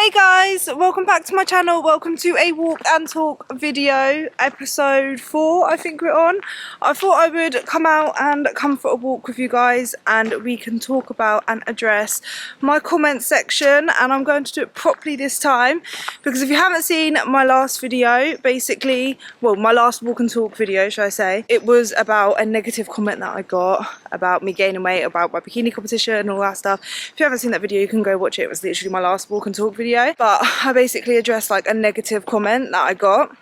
Hey guys, welcome back to my channel. Welcome to a walk and talk video, episode 4 I think we're on. I thought I would come out and come for a walk with you guys and we can talk about and address my comment section, and I'm going to do it properly this time because if you haven't seen my last video, basically, well, my last walk and talk video should I say, it was about a negative comment that I got about me gaining weight, about my bikini competition and all that stuff. If you haven't seen that video, you can go watch it. It was literally my last walk and talk video, but I basically addressed like a negative comment that I got,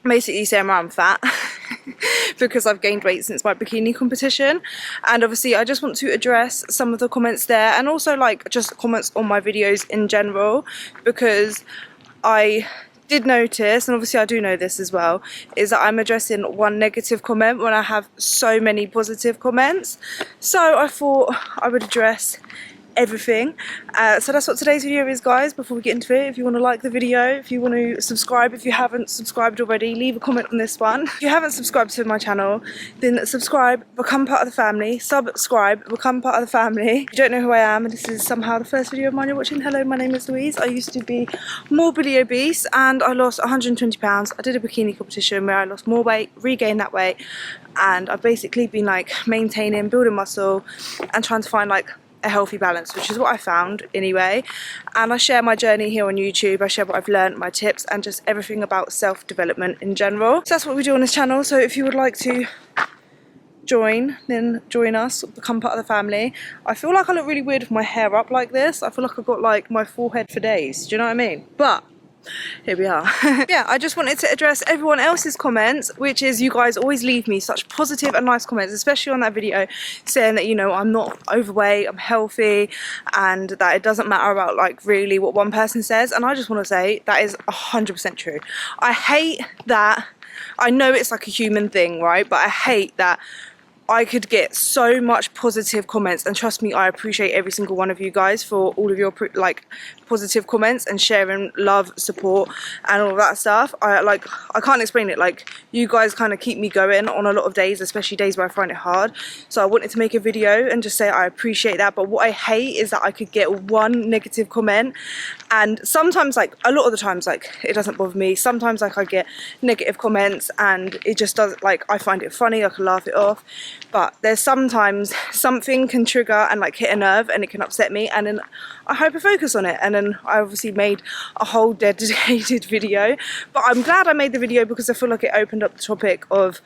basically saying I'm fat because I've gained weight since my bikini competition. And obviously I just want to address some of the comments there, and also like just comments on my videos in general, because I did notice, and obviously I do know this as well, is that I'm addressing one negative comment when I have so many positive comments. So I thought I would address everything. So that's what today's video is, guys. Before we get into it, if you want to like the video, if you want to subscribe, if you haven't subscribed already, leave a comment on this one. If you haven't subscribed to my channel, then subscribe, become part of the family. Subscribe, become part of the family. If you don't know who I am and this is somehow the first video of mine you're watching, hello, my name is Louise. I used to be morbidly obese and I lost 120 pounds. I did a bikini competition where I lost more weight, regained that weight, and I've basically been like maintaining, building muscle and trying to find like a healthy balance, which is what I found anyway. And I share my journey here on YouTube. I share what I've learned, my tips, and just everything about self-development in general. So that's what we do on this channel. So if you would like to join, then join us, become part of the family. I feel like I look really weird with my hair up like this. I feel like I've got like my forehead for days, do you know what I mean? But here we are. Yeah, I just wanted to address everyone else's comments, which is you guys always leave me such positive and nice comments, especially on that video, saying that, you know, I'm not overweight, I'm healthy, and that it doesn't matter about like really what one person says. And I just want to say that is 100% true. I hate that. I know it's like a human thing, right? But I hate that I could get so much positive comments, and trust me, I appreciate every single one of you guys for all of your like positive comments and sharing love, support and all that stuff. I can't explain it. Like, you guys kind of keep me going on a lot of days, especially days where I find it hard. So I wanted to make a video and just say I appreciate that. But what I hate is that I could get one negative comment, and sometimes, like a lot of the times, like it doesn't bother me. Sometimes like I get negative comments and it just doesn't, like I find it funny, I can laugh it off. But there's sometimes something can trigger and like hit a nerve and it can upset me, and then I hyper focus on it, and then I obviously made a whole dedicated video. But I'm glad I made the video because I feel like it opened up the topic of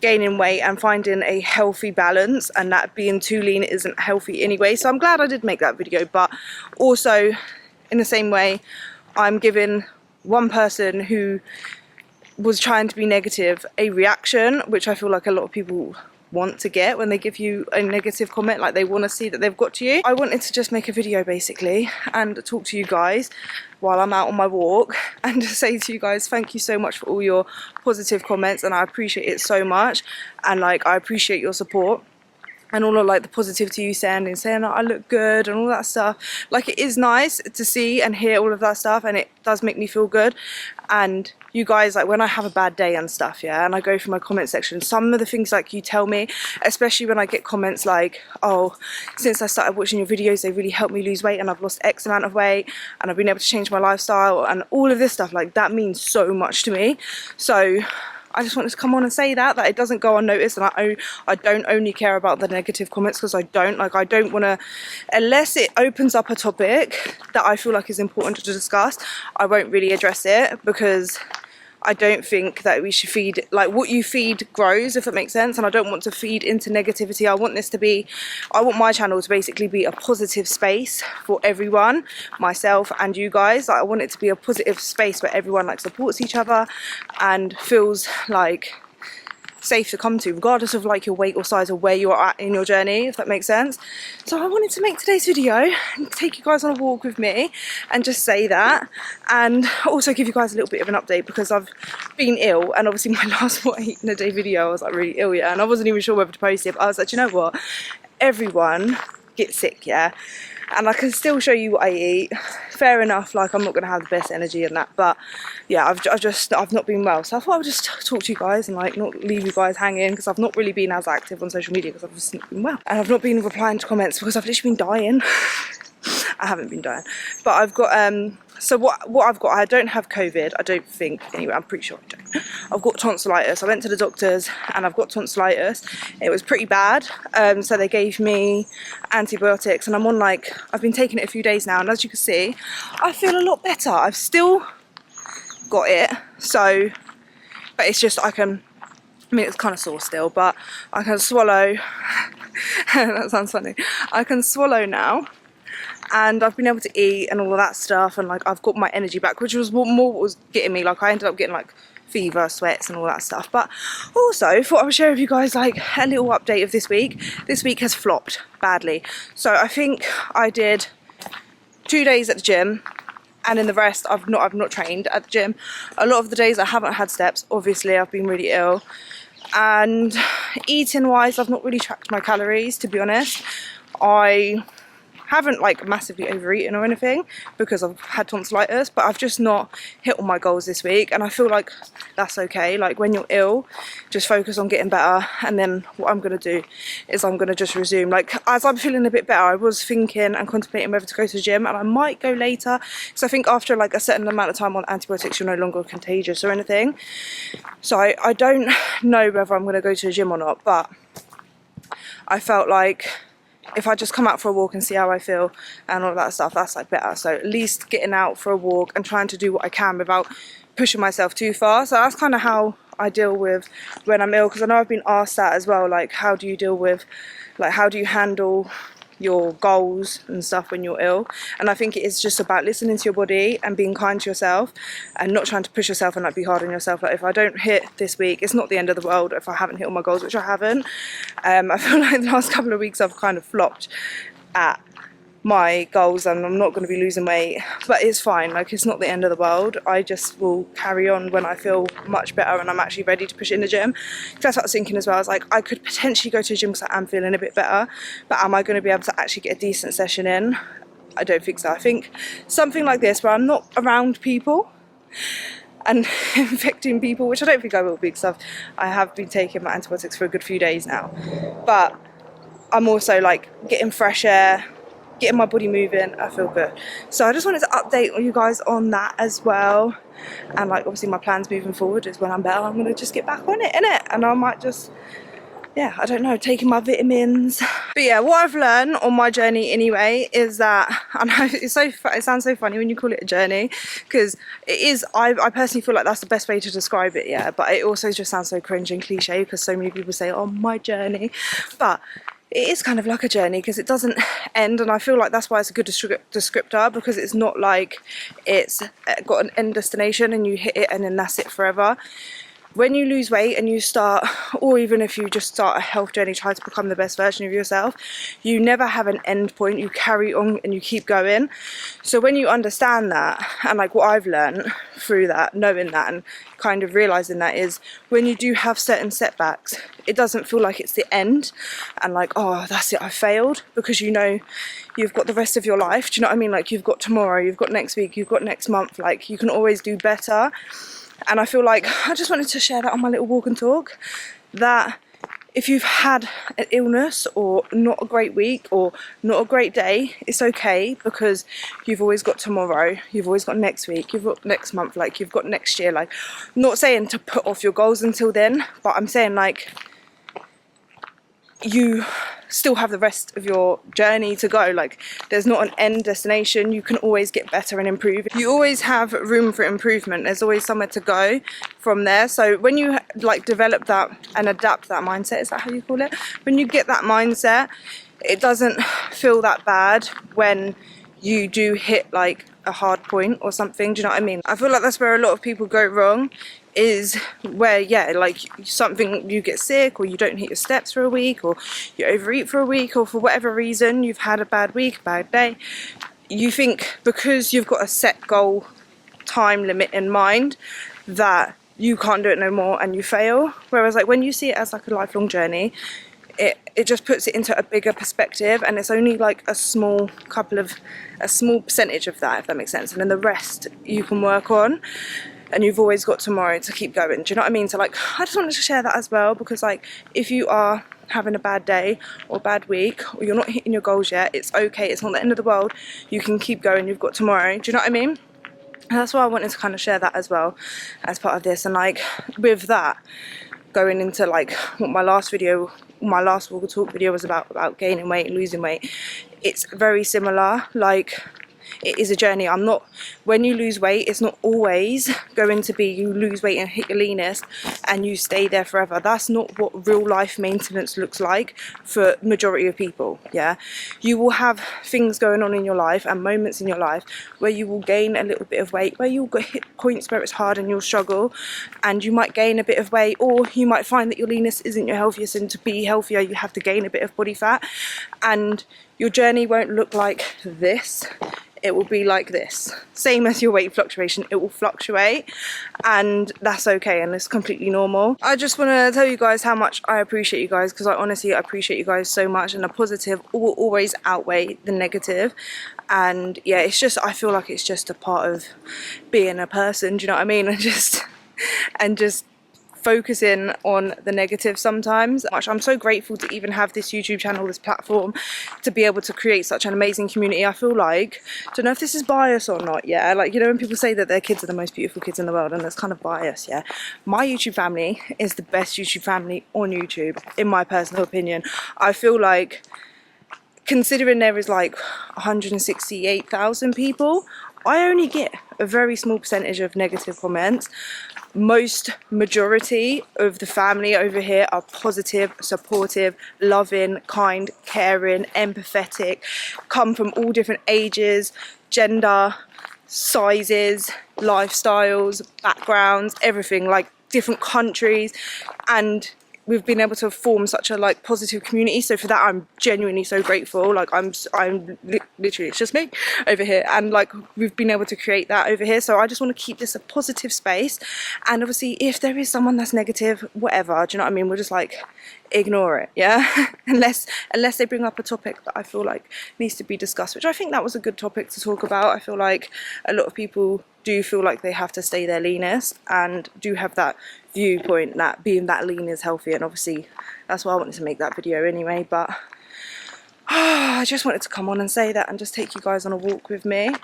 gaining weight and finding a healthy balance, and that being too lean isn't healthy anyway. So I'm glad I did make that video. But also in the same way, I'm giving one person who was trying to be negative a reaction, which I feel like a lot of people want to get when they give you a negative comment. Like, they want to see that they've got to you. I wanted to just make a video basically and talk to you guys while I'm out on my walk, and to say to you guys, thank you so much for all your positive comments, and I appreciate it so much. And like, I appreciate your support and all of like the positivity you send and saying that I look good and all that stuff. Like, it is nice to see and hear all of that stuff, and it does make me feel good. And you guys, like when I have a bad day and stuff, yeah, and I go through my comment section, some of the things like you tell me, especially when I get comments like, oh, since I started watching your videos, they really helped me lose weight and I've lost X amount of weight and I've been able to change my lifestyle and all of this stuff, like that means so much to me. So I just wanted to come on and say that it doesn't go unnoticed, and I don't only care about the negative comments, because I don't want to, unless it opens up a topic that I feel like is important to discuss, I won't really address it, because I don't think that we should feed, like what you feed grows, if that makes sense. And I don't want to feed into negativity. I want my channel to basically be a positive space for everyone, myself and you guys. Like, I want it to be a positive space where everyone like supports each other and feels like safe to come to, regardless of like your weight or size or where you are at in your journey, if that makes sense. So I wanted to make today's video and take you guys on a walk with me and just say that, and also give you guys a little bit of an update, because I've been ill, and obviously my last what I eat in a day video I was like really ill, yeah, and I wasn't even sure whether to post it, but I was like, you know what, everyone gets sick, yeah, and I can still show you what I eat. Fair enough, like I'm not going to have the best energy and that, but yeah, I've not been well, so I thought I would just talk to you guys and like not leave you guys hanging, because I've not really been as active on social media because I've just not been well, and I've not been replying to comments because I've literally been dying. I haven't been dying, but I've got so what I've got, I don't have COVID, I don't think, anyway, I'm pretty sure I don't. I've got tonsillitis. I went to the doctors and I've got tonsillitis. It was pretty bad, so they gave me antibiotics, and I'm on, like, I've been taking it a few days now, and as you can see, I feel a lot better. I've still got it, so, but it's just, I mean, it's kind of sore still, but I can swallow. That sounds funny. I can swallow now, and I've been able to eat and all of that stuff, and like I've got my energy back, which was what was getting me. Like I ended up getting like fever, sweats and all that stuff. But also thought I would share with you guys like a little update of this week. This week has flopped badly. So I think I did 2 days at the gym, and in the rest I've not trained at the gym. A lot of the days I haven't had steps. Obviously I've been really ill, and eating wise I've not really tracked my calories, to be honest. I haven't like massively overeaten or anything because I've had tonsillitis, but I've just not hit all my goals this week, and I feel like that's okay. Like when you're ill, just focus on getting better, and then what I'm gonna do is I'm gonna just resume. Like as I'm feeling a bit better, I was thinking and contemplating whether to go to the gym, and I might go later, because I think after like a certain amount of time on antibiotics you're no longer contagious or anything. So I don't know whether I'm gonna go to the gym or not, but I felt like if I just come out for a walk and see how I feel and all that stuff, that's like better. So at least getting out for a walk and trying to do what I can without pushing myself too far. So that's kind of how I deal with when I'm ill, because I know I've been asked that as well, like how do you deal with, like how do you handle your goals and stuff when you're ill? And I think it is just about listening to your body and being kind to yourself and not trying to push yourself and like be hard on yourself. Like if I don't hit this week, it's not the end of the world if I haven't hit all my goals, which I haven't. I feel like the last couple of weeks I've kind of flopped at my goals, and I'm not going to be losing weight, but it's fine. Like it's not the end of the world. I just will carry on when I feel much better and I'm actually ready to push it in the gym. That's what I was thinking as well. I was like, I could potentially go to the gym because I am feeling a bit better, but am I going to be able to actually get a decent session in? I don't think so. I think something like this where I'm not around people and infecting people, which I don't think I will be, because I have been taking my antibiotics for a good few days now, but I'm also like getting fresh air, getting my body moving. I feel good. So I just wanted to update you guys on that as well, and like obviously my plans moving forward is when I'm better I'm gonna just get back on it, innit? And I might just, yeah, I don't know, taking my vitamins. But yeah, what I've learned on my journey anyway is that, I know it sounds so funny when you call it a journey, because it is, I personally feel like that's the best way to describe it, yeah, but it also just sounds so cringe and cliche because so many people say, oh, my journey, but it is kind of like a journey because it doesn't end, and I feel like that's why it's a good descriptor, because it's not like it's got an end destination and you hit it and then that's it forever. When you lose weight and you start, or even if you just start a health journey, try to become the best version of yourself, you never have an end point. You carry on and you keep going. So when you understand that, and like what I've learned through that, knowing that and kind of realizing that, is when you do have certain setbacks, it doesn't feel like it's the end and like, oh, that's it, I failed, because you know you've got the rest of your life. Do you know what I mean? Like you've got tomorrow, you've got next week, you've got next month, like you can always do better. And I feel like I just wanted to share that on my little walk and talk, that if you've had an illness or not a great week or not a great day, it's okay, because you've always got tomorrow, you've always got next week, you've got next month, like you've got next year. Like, not saying to put off your goals until then, but I'm saying like you still have the rest of your journey to go. Like there's not an end destination. You can always get better and improve. You always have room for improvement. There's always somewhere to go from there. So when you like develop that and adapt that mindset, is that how you call it? When you get that mindset, it doesn't feel that bad when you do hit like a hard point or something. Do you know what I mean? I feel like that's where a lot of people go wrong, is where, yeah, like something, you get sick or you don't hit your steps for a week, or you overeat for a week, or for whatever reason you've had a bad week, a bad day. You think because you've got a set goal time limit in mind that you can't do it no more and you fail. Whereas like when you see it as like a lifelong journey, it just puts it into a bigger perspective, and it's only like a small percentage of that, if that makes sense, and then the rest you can work on, and you've always got tomorrow to keep going. Do you know what I mean? So like I just wanted to share that as well, because like if you are having a bad day or bad week, or you're not hitting your goals yet, it's okay. It's not the end of the world. You can keep going. You've got tomorrow. Do you know what I mean? And that's why I wanted to kind of share that as well as part of this. And like with that, going into like what my last walk and talk video was about gaining weight and losing weight, it's very similar. Like, it is a journey. When you lose weight, it's not always going to be you lose weight and hit your leanest and you stay there forever. That's not what real life maintenance looks like for majority of people. Yeah, you will have things going on in your life and moments in your life where you will gain a little bit of weight, where you'll hit points where it's hard and you'll struggle, and you might gain a bit of weight, or you might find that your leanest isn't your healthiest, and to be healthier you have to gain a bit of body fat, and your journey won't look like this. It will be like this. Same as your weight fluctuation, it will fluctuate, and that's okay, and it's completely normal. I just want to tell you guys how much I appreciate you guys, because I honestly appreciate you guys so much, and the positive will always outweigh the negative. And yeah, it's just, I feel like it's just a part of being a person, do you know what I mean? And just focusing on the negative sometimes. I'm so grateful to even have this YouTube channel, this platform, to be able to create such an amazing community. I feel like, don't know if this is bias or not, yeah, like, you know, when people say that their kids are the most beautiful kids in the world, and that's kind of bias, yeah. My YouTube family is the best YouTube family on YouTube, in my personal opinion. I feel like, considering there is like 168,000 people, I only get a very small percentage of negative comments. Majority of the family over here are positive, supportive, loving, kind, caring, empathetic, come from all different ages, gender, sizes, lifestyles, backgrounds, everything, like different countries, and we've been able to form such a like positive community. So for that, I'm genuinely so grateful. Like I'm literally, it's just me over here, and like we've been able to create that over here. So I just want to keep this a positive space, and obviously if there is someone that's negative, whatever, do you know what I mean, we'll just like ignore it, yeah. unless they bring up a topic that I feel like needs to be discussed, which I think that was a good topic to talk about. I feel like a lot of people do feel like they have to stay their leanest, and do have that viewpoint that being that lean is healthy, and obviously that's why I wanted to make that video anyway. But I just wanted to come on and say that, and just take you guys on a walk with me,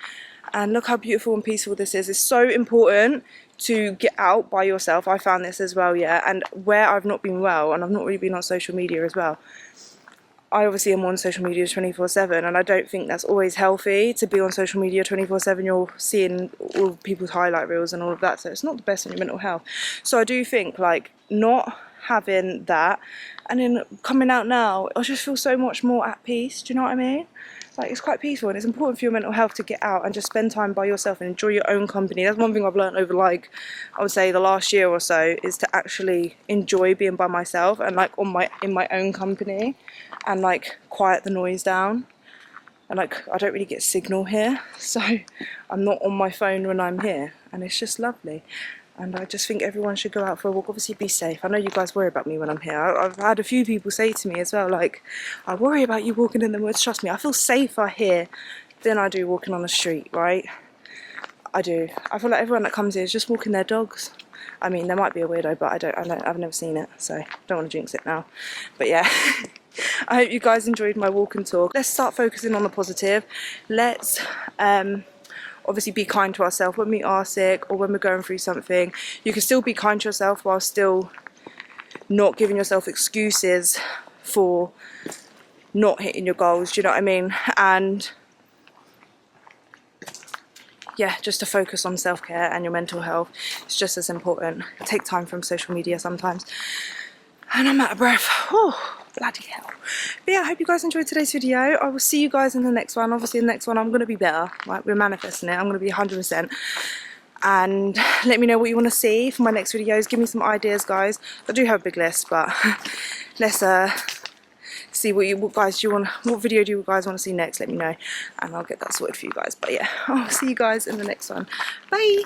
and look how beautiful and peaceful this is. It's so important to get out by yourself. I found this as well, yeah. And where I've not been well, and I've not really been on social media as well, I obviously am on social media 24/7, and I don't think that's always healthy to be on social media 24/7. You're seeing all people's highlight reels and all of that, so it's not the best on your mental health. So I do think like not having that, and then coming out now, I just feel so much more at peace. Do you know what I mean? Like, it's quite peaceful, and it's important for your mental health to get out and just spend time by yourself and enjoy your own company. That's one thing I've learned over, like, I would say the last year or so, is to actually enjoy being by myself and like in my own company, and like quiet the noise down. And like, I don't really get signal here, so I'm not on my phone when I'm here, and it's just lovely. And I just think everyone should go out for a walk. Obviously be safe. I know you guys worry about me when I'm here. I've had a few people say to me as well, like, I worry about you walking in the woods. Trust me, I feel safer here than I do walking on the street, right? I do. I feel like everyone that comes here is just walking their dogs. I mean, there might be a weirdo, but I've never seen it, so don't want to jinx it now. But yeah, I hope you guys enjoyed my walk and talk. Let's start focusing on the positive. Let's obviously be kind to ourselves when we are sick or when we're going through something. You can still be kind to yourself while still not giving yourself excuses for not hitting your goals, do you know what I mean? And yeah, just to focus on self-care and your mental health. It's just as important. Take time from social media sometimes. And I'm out of breath. Oh, bloody hell. But yeah, I hope you guys enjoyed today's video. I will see you guys in the next one. Obviously in the next one I'm going to be better. Right, we're manifesting it. I'm going to be 100%. And let me know what you want to see for my next videos. Give me some ideas, guys. I do have a big list, but let's see what video do you guys want to see next. Let me know, and I'll get that sorted for you guys. But yeah, I'll see you guys in the next one. Bye.